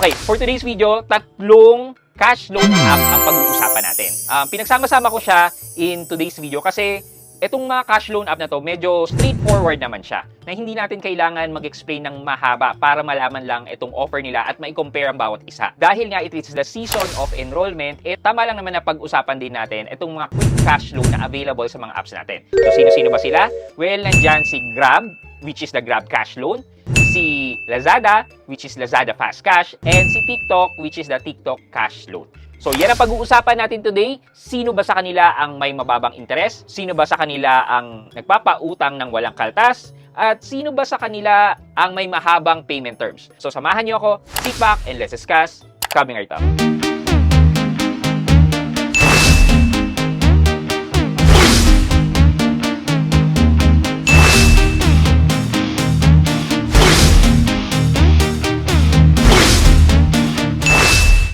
Okay, for today's video, tatlong cash loan app ang pag-uusapan natin. Pinagsama-sama ko siya in today's video kasi itong mga cash loan app na to, medyo straightforward naman siya. Na hindi natin kailangan mag-explain ng mahaba para malaman lang itong offer nila at mai-compare ang bawat isa. Dahil nga it is the season of enrollment, tama lang naman na pag-usapan din natin itong mga quick cash loan na available sa mga apps natin. So sino-sino ba sila? Well, nandyan si Grab, which is the Grab Cash Loan, si Lazada, which is Lazada Fast Cash, and si TikTok, which is the TikTok Cash Loan. So yan ang pag-uusapan natin today. Sino ba sa kanila ang may mababang interest? Sino ba sa kanila ang nagpapautang ng walang kaltas? At sino ba sa kanila ang may mahabang payment terms? So samahan niyo ako, sit back and let's discuss coming right up.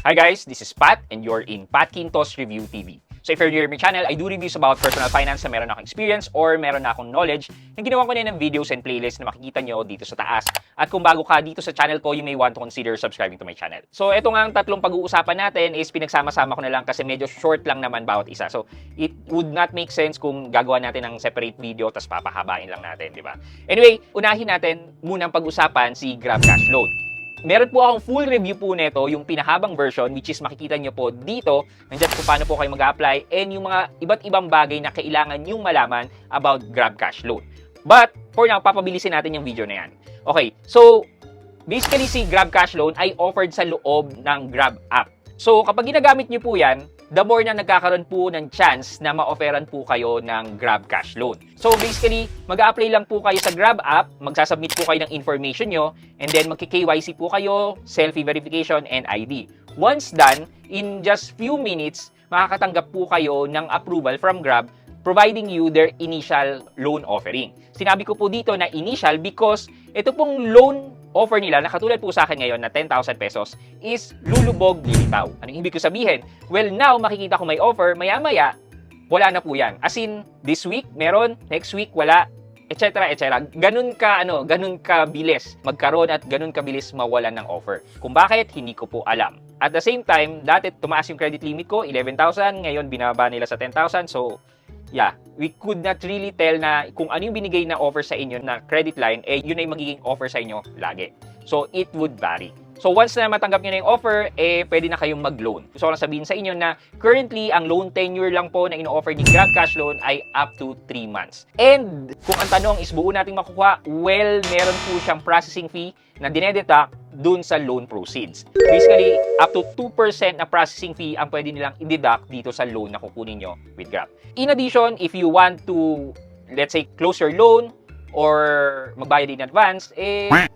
Hi guys, this is Pat and you're in Pat Quintos Review TV. So if you're new to my channel, I do reviews about personal finance na meron akong experience or meron na akong knowledge na ginawa ko na ng videos and playlists na makikita nyo dito sa taas. At kung bago ka dito sa channel ko, you may want to consider subscribing to my channel. So ito nga ang tatlong pag-uusapan natin is pinagsama-sama ko na lang kasi medyo short lang naman bawat isa. So it would not make sense kung gagawa natin ng separate video tapos papahabain lang natin, di ba? Anyway, unahin natin munang pag-usapan si Grab Cash Loan. Meron po akong full review po nito, yung pinahabang version, which is makikita nyo po dito, nandiyan kung paano po kayo mag-apply and yung mga iba't ibang bagay na kailangan yung malaman about Grab Cash Loan. But, for now, papabilisin natin yung video na yan. Okay, so, basically si Grab Cash Loan ay offered sa loob ng Grab app. So, kapag ginagamit nyo po yan, the more na nagkakaroon po ng chance na ma-offeran po kayo ng Grab Cash Loan. So basically, mag-a-apply lang po kayo sa Grab app, magsasubmit po kayo ng information nyo, and then magki-KYC po kayo, selfie verification, and ID. Once done, in just few minutes, makakatanggap po kayo ng approval from Grab providing you their initial loan offering. Sinabi ko po dito na initial because ito pong loan offer nila na katulad po sa akin ngayon na 10,000 pesos is lulubog lilitaw. Anong ibig ko sabihin? Well, now makikita ko may offer, maya-maya, wala na po yan. As in, this week meron, next week wala, etc. etc. Ganun ka bilis magkaroon at ganun ka bilis mawalan ng offer. Kung bakit, hindi ko po alam. At the same time, dati tumaas yung credit limit ko, 11,000, ngayon binaba nila sa 10,000. So, yeah, we could not really tell na kung ano yung binigay na offer sa inyo na credit line, yun ay magiging offer sa inyo lagi. So, it would vary. So, once na matanggap nyo na yung offer, pwede na kayong mag-loan. Gusto ko lang sabihin sa inyo na currently, ang loan tenure lang po na ino-offer ni Grab Cash Loan ay up to 3 months. And kung ang tanong is buo nating makukuha, well, meron po siyang processing fee na dinededuct dun sa loan proceeds. Basically, up to 2% na processing fee ang pwede nilang i-deduct dito sa loan na kukunin nyo with Grab. In addition, if you want to, let's say, close your loan or magbayad in advance,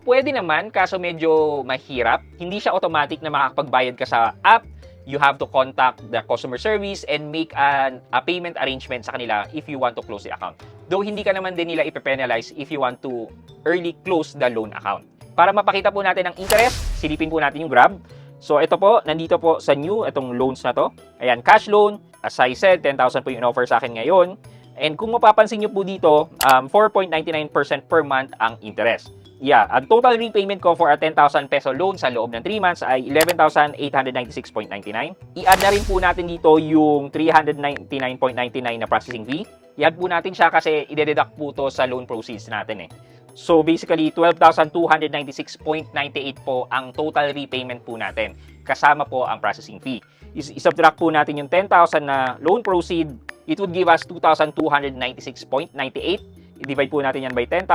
pwede naman, kaso medyo mahirap. Hindi siya automatic na makakapagbayad ka sa app. You have to contact the customer service and make a payment arrangement sa kanila if you want to close the account. Though hindi ka naman din nila ipe-penalize if you want to early close the loan account. Para mapakita po natin ang interest, silipin po natin yung Grab. So ito po, nandito po sa new, itong loans na to. Ayan, cash loan. As I said, 10,000 po yung offer sa akin ngayon. And kung mapapansin nyo po dito, 4.99% per month ang interest. Yeah, ang total repayment ko for a 10,000 peso loan sa loob ng 3 months ay 11,896.99. I-add na rin po natin dito yung 399.99 na processing fee. I-add po natin siya kasi i-deduct po to sa loan proceeds natin . So basically, 12,296.98 po ang total repayment po natin. Kasama po ang processing fee. I-subtract po natin yung 10,000 na loan proceed, it would give us 2,296.98. I-divide po natin yan by 10,000.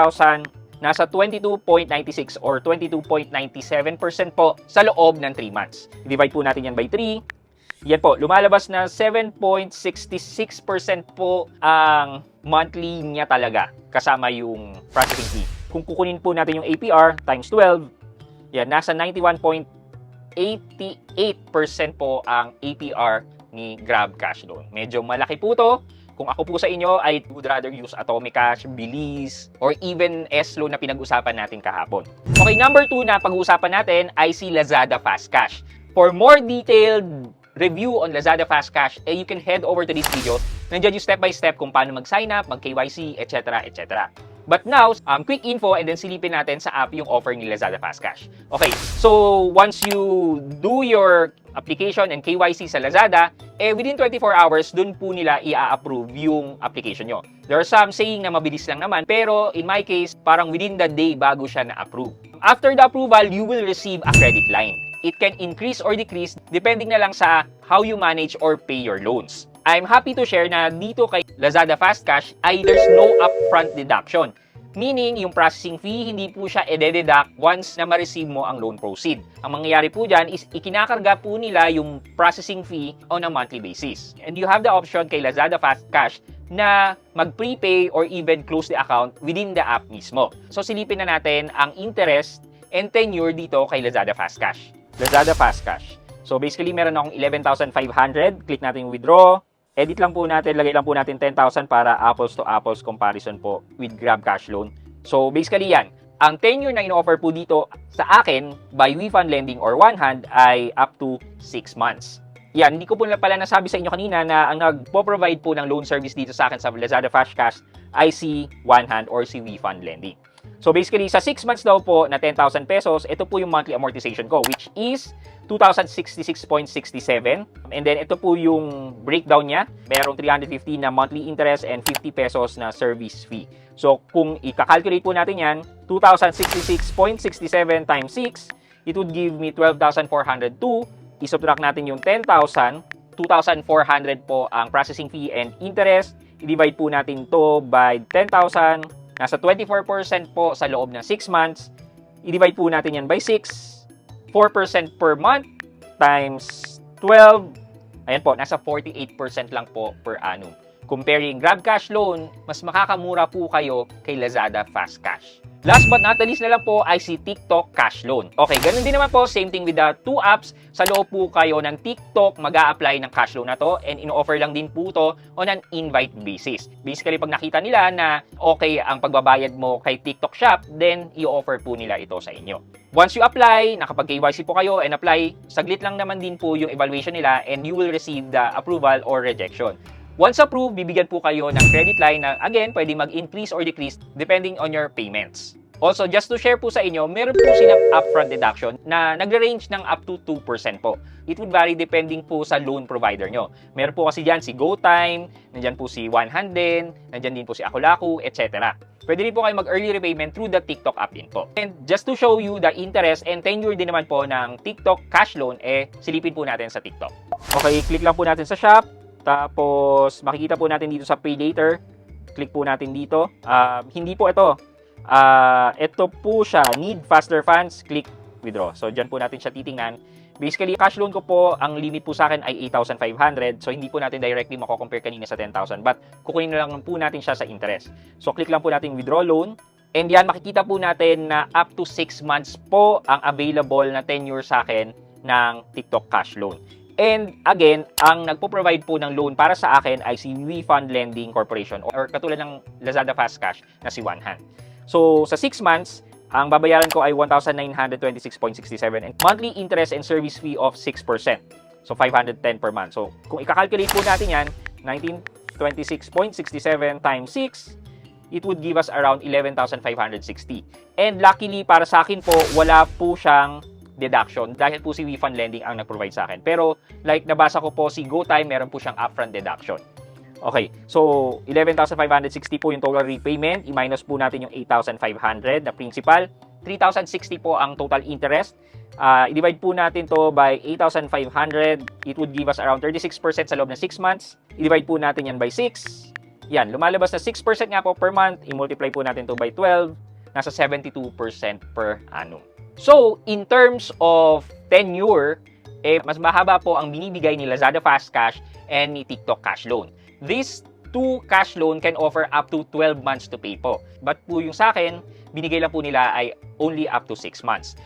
Nasa 22.96 or 22.97% po sa loob ng 3 months. I-divide po natin yan by 3. Yan po, lumalabas na 7.66% po ang monthly niya talaga kasama yung processing fee. Kung kukunin po natin yung APR times 12, yan, nasa 91.88% po ang APR ni Grab Cash Loan. Medyo malaki po to. Kung ako po sa inyo, I would rather use Atomic Cash, Bilis, or even S-Loan na pinag-usapan natin kahapon. Okay, number 2 na pag-uusapan natin ay si Lazada Fast Cash. For more detailed review on Lazada Fast Cash, you can head over to this video. Nandiyan yung step-by-step kung paano mag-sign up, mag-KYC, etc. etc. But now, quick info and then silipin natin sa app yung offer ni Lazada Fast Cash. Okay, so once you do your application and KYC sa Lazada, within 24 hours, dun po nila i-approve yung application nyo. There are some saying na mabilis lang naman, pero in my case, parang within the day bago siya na-approve. After the approval, you will receive a credit line. It can increase or decrease depending na lang sa how you manage or pay your loans. I'm happy to share na dito kay Lazada Fast Cash ay there's no upfront deduction. Meaning, yung processing fee, hindi po siya i-deduct once na ma-receive mo ang loan proceed. Ang mangyayari po dyan is ikinakarga po nila yung processing fee on a monthly basis. And you have the option kay Lazada Fast Cash na mag-prepay or even close the account within the app mismo. So, silipin na natin ang interest and tenure dito kay Lazada Fast Cash. Lazada Fast Cash. So, basically, meron akong 11,500. Click natin withdraw. Edit lang po natin, lagay lang po natin 10,000 para apples to apples comparison po with Grab Cash Loan. So basically yan, ang tenure na in-offer po dito sa akin by WeFund Lending or One Hand ay up to 6 months. Yan, hindi ko po pala nasabi sa inyo kanina na ang nagpo-provide po ng loan service dito sa akin sa Lazada Fast Cash ay si One Hand or si WeFund Lending. So basically, sa 6 months daw po na 10,000 pesos, ito po yung monthly amortization ko, which is 2,066.67. And then, ito po yung breakdown niya. Merong 350 na monthly interest and 50 pesos na service fee. So, kung i-calculate po natin yan, 2,066.67 times 6, it would give me 12,402. I-subtract natin yung 10,000. 2,400 po ang processing fee and interest. I-divide po natin to by 10,000. Nasa 24% po sa loob ng 6 months. I-divide po natin yan by 6. 4% per month times 12. Ayan po, nasa 48% lang po per annum. Comparing Grab Cash Loan, mas makakamura po kayo kay Lazada Fast Cash. Last but not the least na lang po ay si TikTok Cash Loan. Okay, ganun din naman po, same thing with the two apps. Sa loob po kayo ng TikTok, mag-a-apply ng cash loan na to and in-offer lang din po to on an invite basis. Basically, pag nakita nila na okay ang pagbabayad mo kay TikTok Shop, then i-offer po nila ito sa inyo. Once you apply, nakapag-KYC po kayo and apply, saglit lang naman din po yung evaluation nila and you will receive the approval or rejection. Once approved, bibigyan po kayo ng credit line na, again, pwede mag-increase or decrease depending on your payments. Also, just to share po sa inyo, meron po silang upfront deduction na nagre-range ng up to 2% po. It would vary depending po sa loan provider nyo. Meron po kasi dyan si GoTime, nandyan po si One Hand din, nandyan din po si Akulaku, etc. Pwede rin po kayo mag-early repayment through the TikTok app din po. And just to show you the interest and tenure din naman po ng TikTok Cash Loan, silipin po natin sa TikTok. Okay, click lang po natin sa shop. Tapos, makikita po natin dito sa Pay Later. Click po natin dito. Hindi po ito. Ito po siya. Need faster funds. Click withdraw. So, dyan po natin siya titingnan. Basically, cash loan ko po, ang limit po sa akin ay 8,500. So, hindi po natin directly mako-compare kanina sa 10,000. But, kukunin na lang po natin siya sa interest. So, click lang po natin withdraw loan. And yan, makikita po natin na up to 6 months po ang available na tenure sa akin ng TikTok Cash Loan. And again, ang nagpo-provide po ng loan para sa akin ay si WeFund Lending Corporation or katulad ng Lazada Fast Cash na si One Hand. So, sa 6 months, ang babayaran ko ay 1,926.67 and monthly interest and service fee of 6%. So, 510 per month. So, kung i-calculate po natin yan, 1926.67 times 6, it would give us around 11,560. And luckily, para sa akin po, wala po siyang deduction dahil po si WeFund Lending ang nag-provide sa akin. Pero like nabasa ko po si GoTime, meron po siyang upfront deduction. Okay, so 11,560 po yung total repayment. I-minus po natin yung 8,500 na principal. 3,060 po ang total interest. I-divide po natin to by 8,500. It would give us around 36% sa loob ng 6 months. I-divide po natin yan by 6. Yan, lumalabas na 6% nga po per month. I-multiply po natin to by 12. Nasa 72% per annum. So, in terms of tenure, mas mahaba po ang binibigay ni Lazada Fast Cash and ni TikTok Cash Loan. These two cash loan can offer up to 12 months to pay po. But po yung sa akin, binigay lang po nila ay only up to 6 months.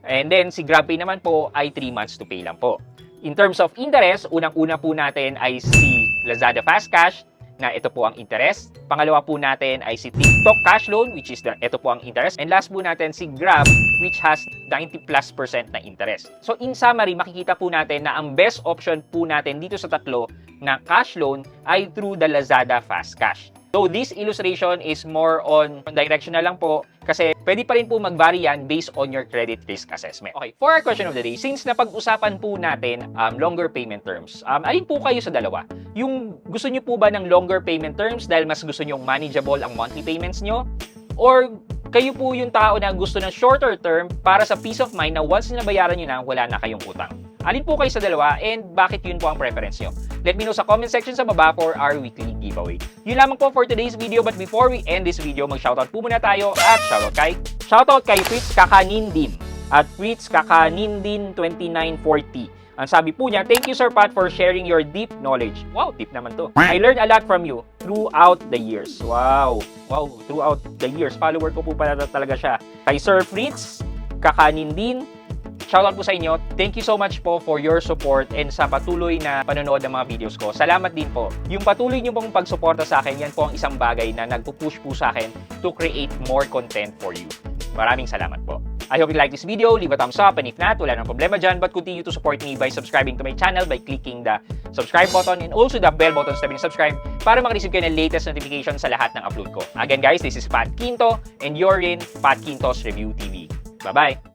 And then, si GrabPay naman po ay 3 months to pay lang po. In terms of interest, unang-una po natin ay si Lazada Fast Cash, na ito po ang interest. Pangalawa po natin ay si TikTok Cash Loan, which is ito po ang interest. And last po natin si Grab, which has 90+% na interest. So in summary, makikita po natin na ang best option po natin dito sa tatlo na cash loan ay through the Lazada Fast Cash. So this illustration is more on directional lang po kasi pwede pa rin po mag-vary yan based on your credit risk assessment. Okay, for our question of the day, since napag-usapan po natin longer payment terms, alin po kayo sa dalawa? Yung gusto nyo po ba ng longer payment terms dahil mas gusto nyong manageable ang monthly payments nyo? Or kayo po yung tao na gusto ng shorter term para sa peace of mind na once na nabayaran nyo na, wala na kayong utang? Alin po kayo sa dalawa and bakit yun po ang preference nyo? Let me know sa comment section sa baba for our weekly giveaway. Yun lamang po for today's video, but before we end this video, mag-shoutout po muna tayo at shoutout kay Fritz Kakanindin at Fritz Kakanindin 2940. Ang sabi po niya, thank you Sir Pat for sharing your deep knowledge. Wow, deep naman to. I learned a lot from you throughout the years. Wow, throughout the years. Follower ko po pala talaga siya. Kay Sir Fritz Kakanindin, shoutout po sa inyo. Thank you so much po for your support and sa patuloy na panonood ng mga videos ko. Salamat din po. Yung patuloy niyo pong pagsuporta sa akin, yan po ang isang bagay na nagpupush po sa akin to create more content for you. Maraming salamat po. I hope you like this video. Leave a thumbs up and if not, wala nang problema dyan. But continue to support me by subscribing to my channel by clicking the subscribe button and also the bell button sa subscribe para makareceive kayo ng latest notification sa lahat ng upload ko. Again guys, this is Pat Quinto and you're in Pat Quinto's Review TV. Bye-bye!